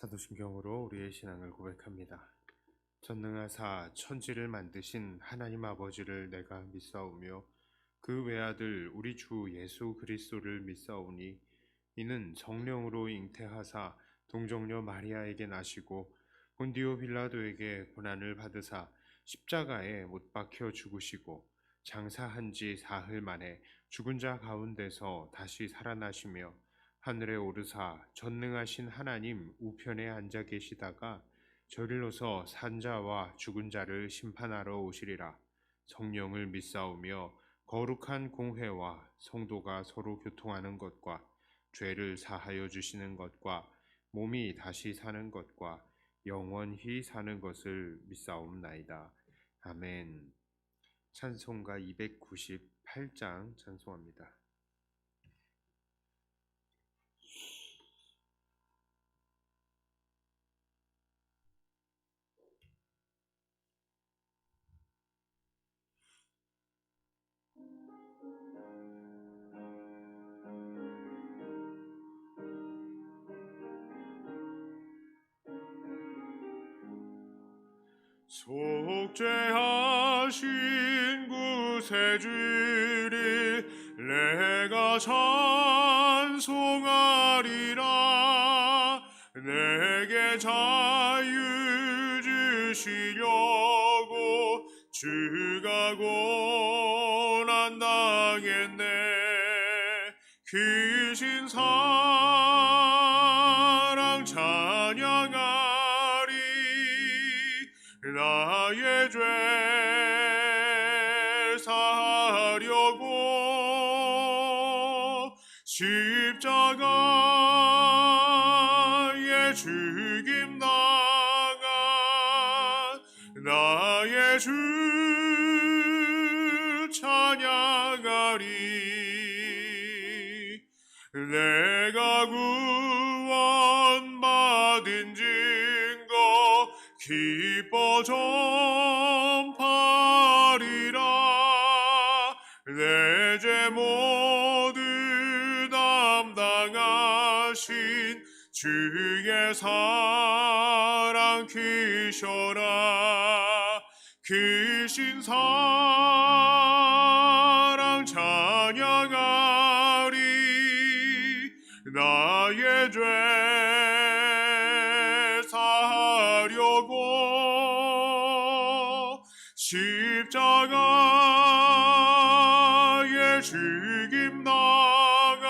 사도신경으로 우리의 신앙을 고백합니다. 전능하사 천지를 만드신 하나님 아버지를 내가 믿사오며 그 외아들 우리 주 예수 그리스도를 믿사오니 이는 성령으로 잉태하사 동정녀 마리아에게 나시고 본디오 빌라도에게 고난을 받으사 십자가에 못 박혀 죽으시고 장사한 지 사흘 만에 죽은 자 가운데서 다시 살아나시며 하늘에 오르사 전능하신 하나님 우편에 앉아 계시다가 저리로서 산자와 죽은 자를 심판하러 오시리라. 성령을 믿사오며 거룩한 공회와 성도가 서로 교통하는 것과 죄를 사하여 주시는 것과 몸이 다시 사는 것과 영원히 사는 것을 믿사옵나이다. 아멘. 찬송가 298장 찬송합니다. 속죄하신 구세주를 내가 찬송하리라. 내게 자유 주시려고 주가 고난 당했네. 크신 사랑 찬양하리. 나의 죄 사하려고 십자가에 죽임 당한 나의 주 찬양하리. 내가 구원받은 증거 기뻐 전파리라. 내 죄 모두 담당하신 주의 사랑 크셔라. 크신 사랑 찬양하리. 나의 죄 사하려고 십자가에 죽임 당한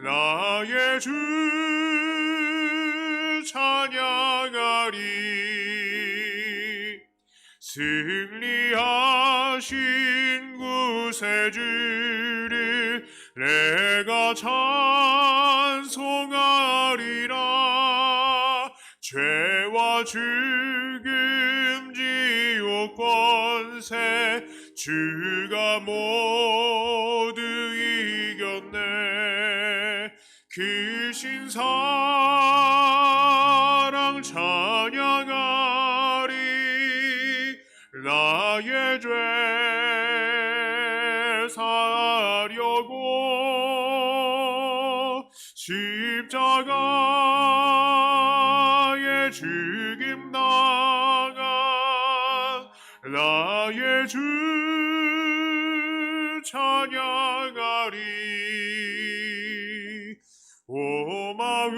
나의 주 찬양하리. 승리하신 구세주를 내가 찬송하리라. 죄와 죽음 지옥 권세 주가 모두 이겼네. 크신 사랑 찬양하리. 나의 죄 사하려고 십자가에 죽임 당한 나의 주 찬양하리. 고마우신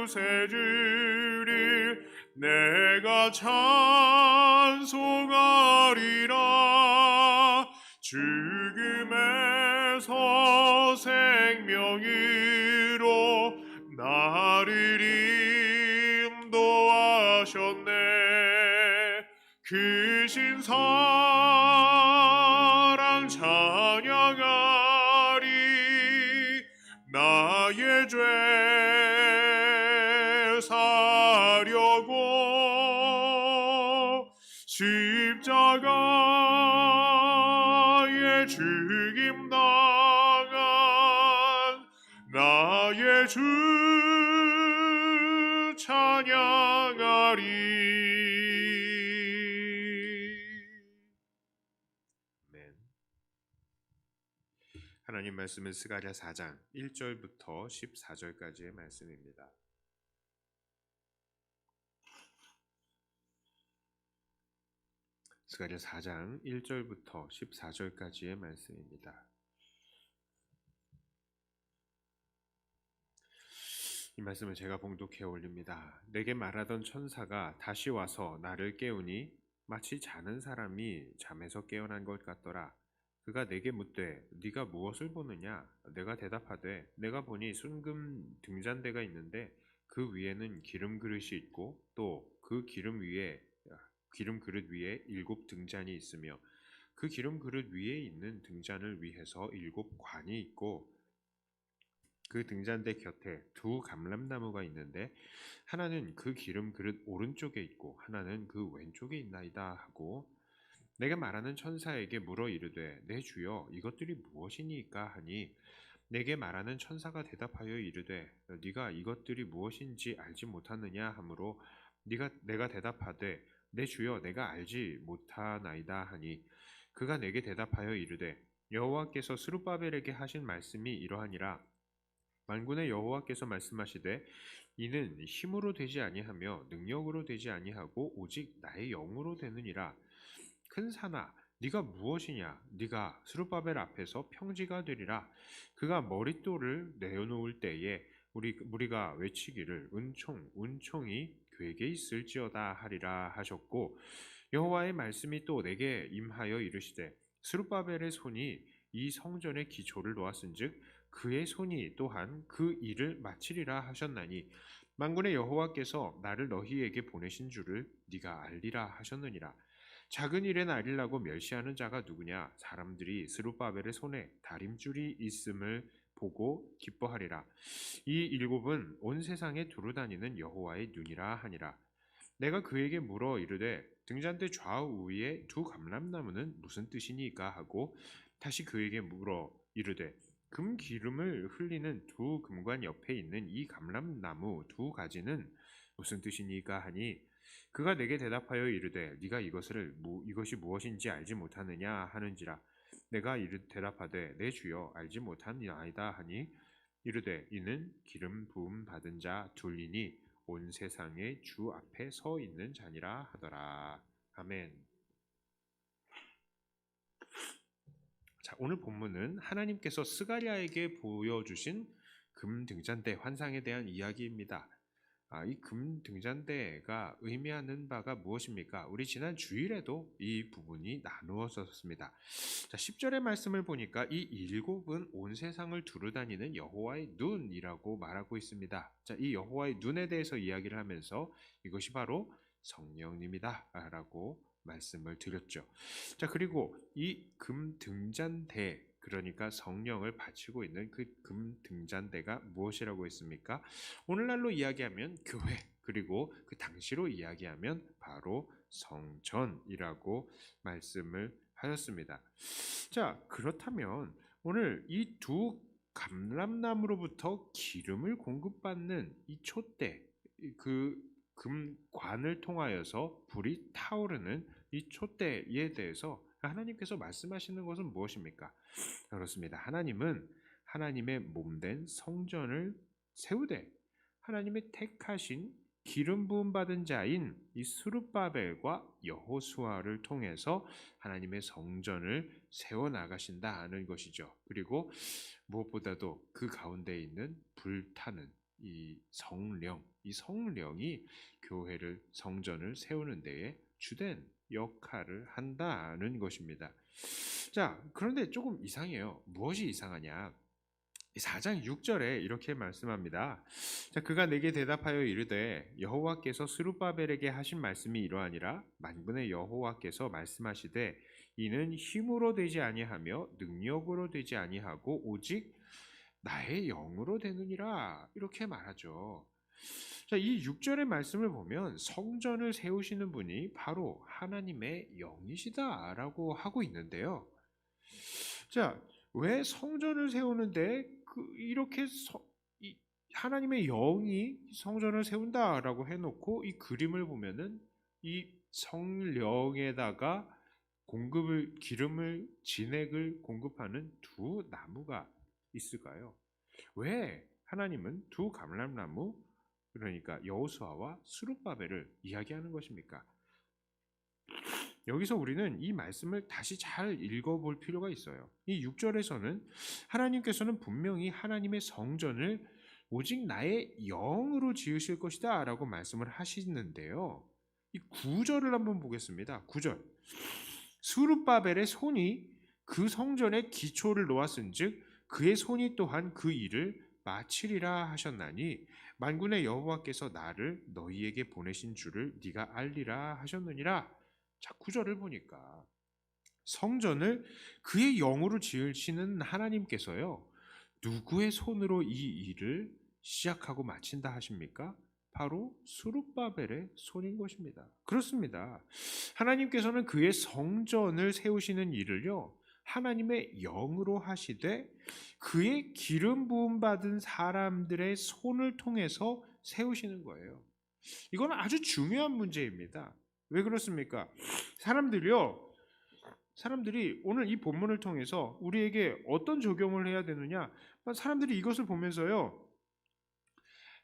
구세주를 내가 찬송하리라. 죽음에서 생명으로 나를 인도하셨네. 크신 사랑 찬양하리. 나의 죄 사하려고 십자가에 죽임 당한 나의 주 찬양하리. 아멘. 하나님 말씀은 스가랴 4장 1절부터 14절까지의 말씀입니다. 스가랴 4장 1절부터 14절까지의 말씀입니다. 이 말씀을 제가 봉독해 올립니다. 내게 말하던 천사가 다시 와서 나를 깨우니 마치 자는 사람이 잠에서 깨어난 것 같더라. 그가 내게 묻되 네가 무엇을 보느냐? 내가 대답하되 내가 보니 순금 등잔대가 있는데 그 위에는 기름 그릇이 있고 또 그 기름 그릇 위에 7 등잔이 있으며 그 기름 그릇 위에 있는 등잔을 위해서 7 관이 있고 그 등잔대 곁에 2 감람나무가 있는데 하나는 그 기름 그릇 오른쪽에 있고 하나는 그 왼쪽에 있나이다 하고 내가 말하는 천사에게 물어 이르되 내 주여 이것들이 무엇이니까 하니 내게 말하는 천사가 대답하여 이르되 네가 이것들이 무엇인지 알지 못하느냐 하므로 내가 대답하되 내 주여 내가 알지 못하나이다 하니 그가 내게 대답하여 이르되 여호와께서 스룹바벨에게 하신 말씀이 이러하니라. 만군의 여호와께서 말씀하시되 이는 힘으로 되지 아니하며 능력으로 되지 아니하고 오직 나의 영으로 되느니라. 큰 산아 네가 무엇이냐? 네가 스룹바벨 앞에서 평지가 되리라. 그가 머릿돌을 내어놓을 때에 우리가 외치기를 은총이 괴게 있을지어다 하리라 하셨고 여호와의 말씀이 또 내게 임하여 이르시되 스룹바벨의 손이 이 성전의 기초를 놓았은즉 그의 손이 또한 그 일을 마치리라 하셨나니 만군의 여호와께서 나를 너희에게 보내신 줄을 네가 알리라 하셨느니라. 작은 일에 날리려고 멸시하는 자가 누구냐? 사람들이 스룹바벨의 손에 다림줄이 있음을 보고 기뻐하리라. 이 7은 온 세상에 두루다니는 여호와의 눈이라 하니라. 내가 그에게 물어 이르되 등잔대 좌우 위에 2 감람나무는 무슨 뜻이니까 하고 다시 그에게 물어 이르되 금 기름을 흘리는 2 금관 옆에 있는 이 감람나무 2 가지는 무슨 뜻이니까 하니 그가 내게 대답하여 이르되 네가 이것이 무엇인지 알지 못하느냐 하는지라. 내가 대답하되 내 주여 알지 못하나이다 하니 이르되 이는 기름 부음 받은 자 둘이니 온 세상의 주 앞에 서 있는 자니라 하더라. 아멘. 자, 오늘 본문은 하나님께서 스가랴에게 보여주신 금 등잔대 환상에 대한 이야기입니다. 이 금 등잔대가 의미하는 바가 무엇입니까? 우리 지난 주일에도 이 부분이 나누어졌습니다. 자, 10절의 말씀을 보니까 이 7은 온 세상을 두루다니는 여호와의 눈이라고 말하고 있습니다. 자, 이 여호와의 눈에 대해서 이야기를 하면서 이것이 바로 성령님이다 라고 말씀을 드렸죠. 자, 그리고 이 금 등잔대, 그러니까 성령을 바치고 있는 그 금 등잔대가 무엇이라고 했습니까? 오늘날로 이야기하면 교회, 그리고 그 당시로 이야기하면 바로 성전이라고 말씀을 하셨습니다. 자, 그렇다면 오늘 이 2 감람나무로부터 기름을 공급받는 이 촛대, 그 금관을 통하여서 불이 타오르는 이 촛대에 대해서 하나님께서 말씀하시는 것은 무엇입니까? 그렇습니다. 하나님은 하나님의 몸된 성전을 세우되 하나님의 택하신 기름 부음 받은 자인 이 스룹바벨과 여호수아를 통해서 하나님의 성전을 세워 나가신다는 것이죠. 그리고 무엇보다도 그 가운데 있는 불타는 이 성령이 교회를 성전을 세우는 데에 주된 역할을 한다는 것입니다. 자, 그런데 조금 이상해요. 무엇이 이상하냐? 4장 6절에 이렇게 말씀합니다. 자, 그가 내게 대답하여 이르되 여호와께서 스룹바벨에게 하신 말씀이 이러하니라. 만군의 여호와께서 말씀하시되 이는 힘으로 되지 아니하며 능력으로 되지 아니하고 오직 나의 영으로 되느니라. 이렇게 말하죠. 자, 이 6절의 말씀을 보면 성전을 세우시는 분이 바로 하나님의 영이시다라고 하고 있는데요. 자, 왜 성전을 세우는데 이렇게 하나님의 영이 성전을 세운다라고 해놓고 이 그림을 보면은 이 성령에다가 기름을 진액을 공급하는 두 나무가 있을까요? 왜 하나님은 두 감람나무, 그러니까 여호수아와 스룹바벨을 이야기하는 것입니까? 여기서 우리는 이 말씀을 다시 잘 읽어볼 필요가 있어요. 이 6절에서는 하나님께서는 분명히 하나님의 성전을 오직 나의 영으로 지으실 것이다 라고 말씀을 하시는데요. 이 9절을 한번 보겠습니다. 9절. 스룹바벨의 손이 그 성전의 기초를 놓았은즉 그의 손이 또한 그 일을 마치리라 하셨나니 만군의 여호와께서 나를 너희에게 보내신 줄을 네가 알리라 하셨느니라. 자, 9절을 보니까 성전을 그의 영으로 지으시는 하나님께서요, 누구의 손으로 이 일을 시작하고 마친다 하십니까? 바로 스룹바벨의 손인 것입니다. 그렇습니다. 하나님께서는 그의 성전을 세우시는 일을요, 하나님의 영으로 하시되 그의 기름 부음 받은 사람들의 손을 통해서 세우시는 거예요. 이건 아주 중요한 문제입니다. 왜 그렇습니까? 사람들이 오늘 이 본문을 통해서 우리에게 어떤 적용을 해야 되느냐? 사람들이 이것을 보면서요,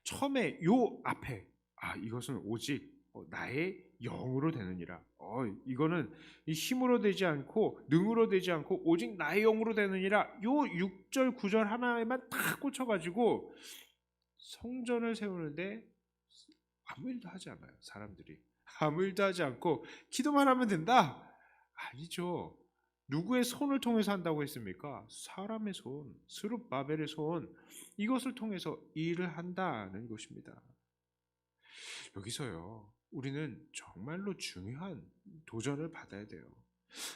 처음에 요 앞에 이것은 오직 나의 영으로 되느니라. 이거는 이 힘으로 되지 않고 능으로 되지 않고 오직 나의 영으로 되느니라. 요 6절 9절 하나에만 딱 꽂혀가지고 성전을 세우는데 아무 일도 하지 않아요. 사람들이 아무 일도 하지 않고 기도만 하면 된다? 아니죠. 누구의 손을 통해서 한다고 했습니까? 사람의 손, 스룹바벨의 손, 이것을 통해서 일을 한다는 것입니다. 여기서요, 우리는 정말로 중요한 도전을 받아야 돼요.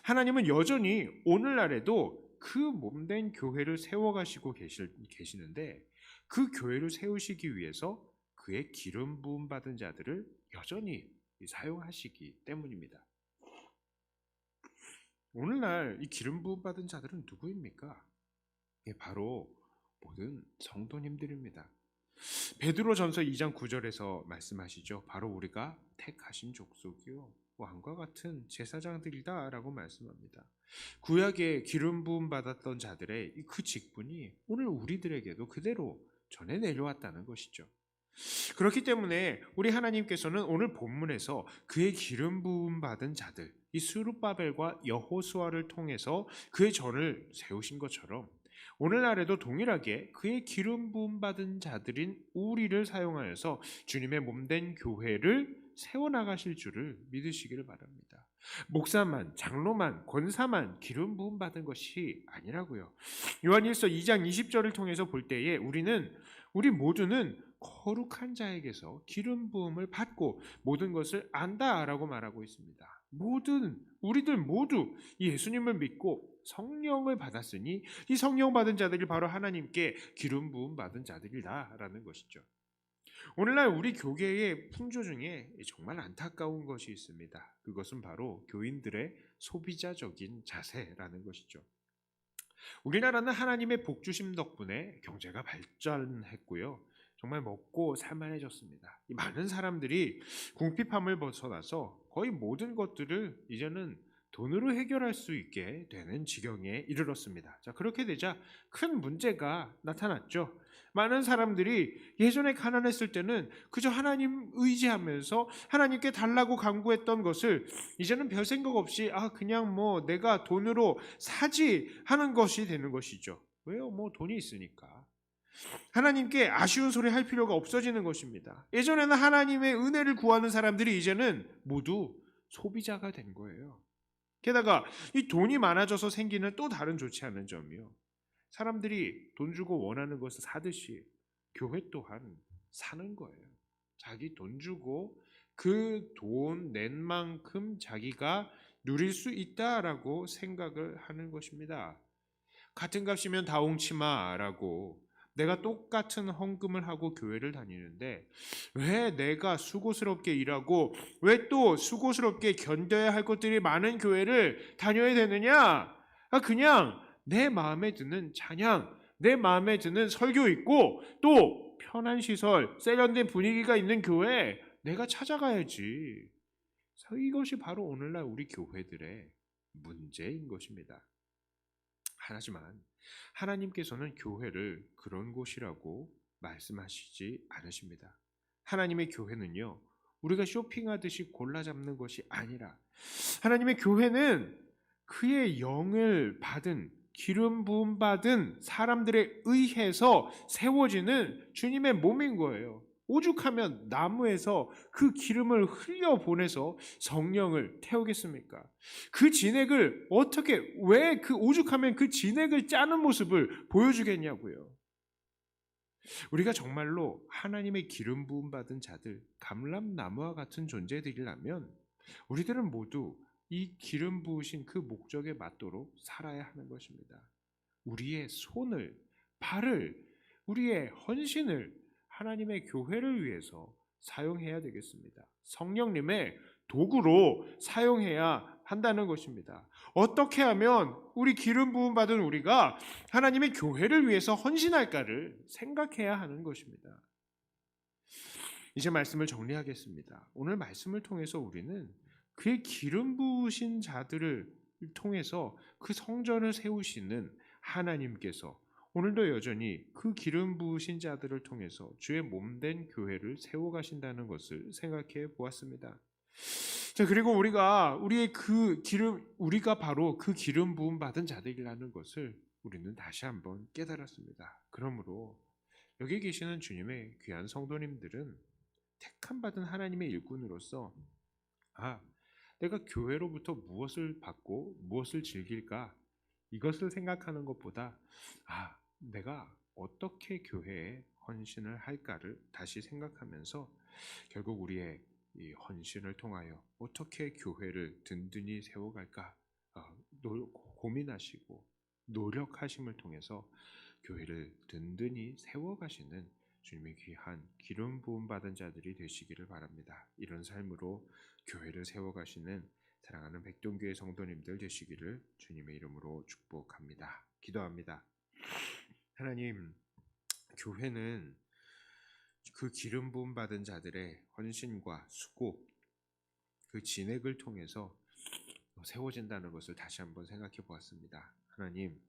하나님은 여전히 오늘날에도 그 몸된 교회를 세워가시고 계시는데 그 교회를 세우시기 위해서 그의 기름 부음 받은 자들을 여전히 사용하시기 때문입니다. 오늘날 이 기름 부음 받은 자들은 누구입니까? 바로 모든 성도님들입니다. 베드로전서 2장 9절에서 말씀하시죠. 바로 우리가 택하신 족속이요 왕과 같은 제사장들이다라고 말씀합니다. 구약에 기름 부음 받았던 자들의 그 직분이 오늘 우리들에게도 그대로 전해 내려왔다는 것이죠. 그렇기 때문에 우리 하나님께서는 오늘 본문에서 그의 기름 부음 받은 자들, 이 스룹바벨과 여호수아를 통해서 그의 전을 세우신 것처럼 오늘날에도 동일하게 그의 기름 부음 받은 자들인 우리를 사용하여서 주님의 몸된 교회를 세워나가실 줄을 믿으시기를 바랍니다. 목사만, 장로만, 권사만 기름 부음 받은 것이 아니라고요. 요한일서 2장 20절을 통해서 볼 때에 우리 모두는 거룩한 자에게서 기름 부음을 받고 모든 것을 안다라고 말하고 있습니다. 우리들 모두 예수님을 믿고 성령을 받았으니 이 성령 받은 자들이 바로 하나님께 기름 부음 받은 자들이다라는 것이죠. 오늘날 우리 교계의 풍조 중에 정말 안타까운 것이 있습니다. 그것은 바로 교인들의 소비자적인 자세라는 것이죠. 우리나라는 하나님의 복 주심 덕분에 경제가 발전했고요. 정말 먹고 살만해졌습니다. 이 많은 사람들이 궁핍함을 벗어나서 거의 모든 것들을 이제는 돈으로 해결할 수 있게 되는 지경에 이르렀습니다. 자, 그렇게 되자 큰 문제가 나타났죠. 많은 사람들이 예전에 가난했을 때는 그저 하나님 의지하면서 하나님께 달라고 간구했던 것을 이제는 별 생각 없이 그냥 내가 돈으로 사지 하는 것이 되는 것이죠. 왜요? 돈이 있으니까. 하나님께 아쉬운 소리 할 필요가 없어지는 것입니다. 예전에는 하나님의 은혜를 구하는 사람들이 이제는 모두 소비자가 된 거예요. 게다가 이 돈이 많아져서 생기는 또 다른 좋지 않은 점이요. 사람들이 돈 주고 원하는 것을 사듯이 교회 또한 사는 거예요. 자기 돈 주고 그 돈 낸 만큼 자기가 누릴 수 있다라고 생각을 하는 것입니다. 같은 값이면 다 옹치마라고 내가 똑같은 헌금을 하고 교회를 다니는데 왜 내가 수고스럽게 일하고 왜 또 수고스럽게 견뎌야 할 것들이 많은 교회를 다녀야 되느냐? 그냥 내 마음에 드는 찬양, 내 마음에 드는 설교 있고 또 편한 시설, 세련된 분위기가 있는 교회 내가 찾아가야지. 이것이 바로 오늘날 우리 교회들의 문제인 것입니다. 하지만 하나님께서는 교회를 그런 곳이라고 말씀하시지 않으십니다. 하나님의 교회는요, 우리가 쇼핑하듯이 골라 잡는 것이 아니라 하나님의 교회는 그의 영을 받은 기름 부음 받은 사람들에 의해서 세워지는 주님의 몸인 거예요. 오죽하면 나무에서 그 기름을 흘려 보내서 성령을 태우겠습니까? 그 진액을 어떻게 왜 그 오죽하면 그 진액을 짜는 모습을 보여주겠냐고요. 우리가 정말로 하나님의 기름 부음 받은 자들, 감람나무와 같은 존재들이라면 우리들은 모두 이 기름 부으신 그 목적에 맞도록 살아야 하는 것입니다. 우리의 손을, 발을, 우리의 헌신을 하나님의 교회를 위해서 사용해야 되겠습니다. 성령님의 도구로 사용해야 한다는 것입니다. 어떻게 하면 우리 기름 부음 받은 우리가 하나님의 교회를 위해서 헌신할까를 생각해야 하는 것입니다. 이제 말씀을 정리하겠습니다. 오늘 말씀을 통해서 우리는 그의 기름 부으신 자들을 통해서 그 성전을 세우시는 하나님께서 오늘도 여전히 그 기름 부으신 자들을 통해서 주의 몸된 교회를 세워가신다는 것을 생각해 보았습니다. 자, 그리고 우리가 바로 그 기름 부음 받은 자들이라는 것을 우리는 다시 한번 깨달았습니다. 그러므로 여기 계시는 주님의 귀한 성도님들은 택함 받은 하나님의 일꾼으로서 내가 교회로부터 무엇을 받고 무엇을 즐길까? 이것을 생각하는 것보다 내가 어떻게 교회에 헌신을 할까를 다시 생각하면서 결국 우리의 이 헌신을 통하여 어떻게 교회를 든든히 세워갈까 고민하시고 노력하심을 통해서 교회를 든든히 세워가시는 주님의 귀한 기름 부음 받은 자들이 되시기를 바랍니다. 이런 삶으로 교회를 세워가시는 사랑하는 백동교회 성도님들 되시기를 주님의 이름으로 축복합니다. 기도합니다. 하나님, 교회는 그 기름 부음 받은 자들의 헌신과 수고, 그 진액을 통해서 세워진다는 것을 다시 한번 생각해 보았습니다. 하나님,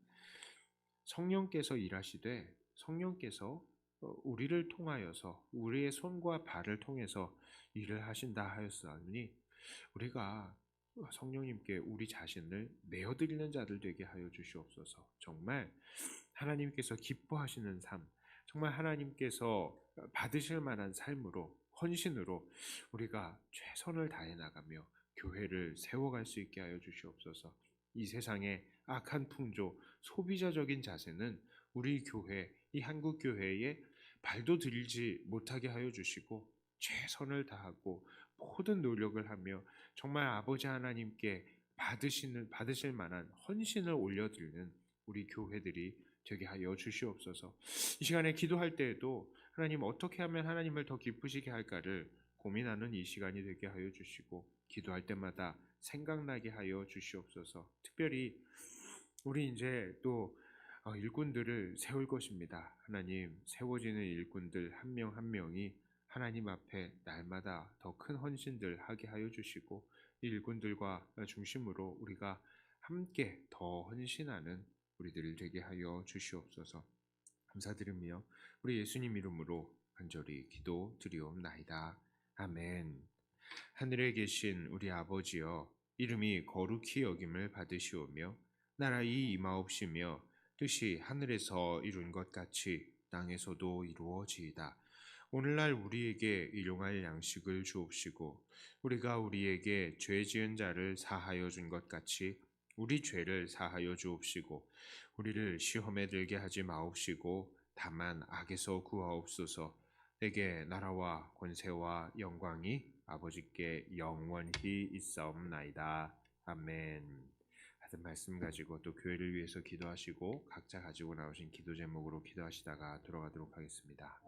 성령께서 일하시되 성령께서 우리를 통하여서 우리의 손과 발을 통해서 일을 하신다 하였사오니 우리가 성령님께 우리 자신을 내어드리는 자들 되게 하여 주시옵소서. 정말 하나님께서 기뻐하시는 삶, 정말 하나님께서 받으실 만한 삶으로 헌신으로 우리가 최선을 다해 나가며 교회를 세워갈 수 있게 하여 주시옵소서. 이 세상의 악한 풍조, 소비자적인 자세는 우리 교회, 이 한국 교회에 발도 들지 못하게 하여 주시고 최선을 다하고 모든 노력을 하며 정말 아버지 하나님께 받으실 만한 헌신을 올려드리는 우리 교회들이 되게 하여 주시옵소서. 이 시간에 기도할 때에도 하나님 어떻게 하면 하나님을 더 기쁘시게 할까를 고민하는 이 시간이 되게 하여 주시고 기도할 때마다 생각나게 하여 주시옵소서. 특별히 우리 이제 또 일꾼들을 세울 것입니다. 하나님, 세워지는 일꾼들 한 명 한 명이 하나님 앞에 날마다 더 큰 헌신들 하게 하여 주시고 이 일꾼들과 중심으로 우리가 함께 더 헌신하는 우리들 되게 하여 주시옵소서. 감사드리며 우리 예수님 이름으로 간절히 기도 드리옵나이다. 아멘. 하늘에 계신 우리 아버지여, 이름이 거룩히 여김을 받으시오며 나라의 임하옵시며 뜻이 하늘에서 이룬 것 같이 땅에서도 이루어지이다. 오늘날 우리에게 일용할 양식을 주옵시고 우리가 우리에게 죄 지은 자를 사하여 준 것 같이 우리 죄를 사하여 주옵시고 우리를 시험에 들게 하지 마옵시고 다만 악에서 구하옵소서. 내게 나라와 권세와 영광이 아버지께 영원히 있사옵나이다. 아멘. 하여튼 말씀 가지고 또 교회를 위해서 기도하시고 각자 가지고 나오신 기도 제목으로 기도하시다가 돌아가도록 하겠습니다.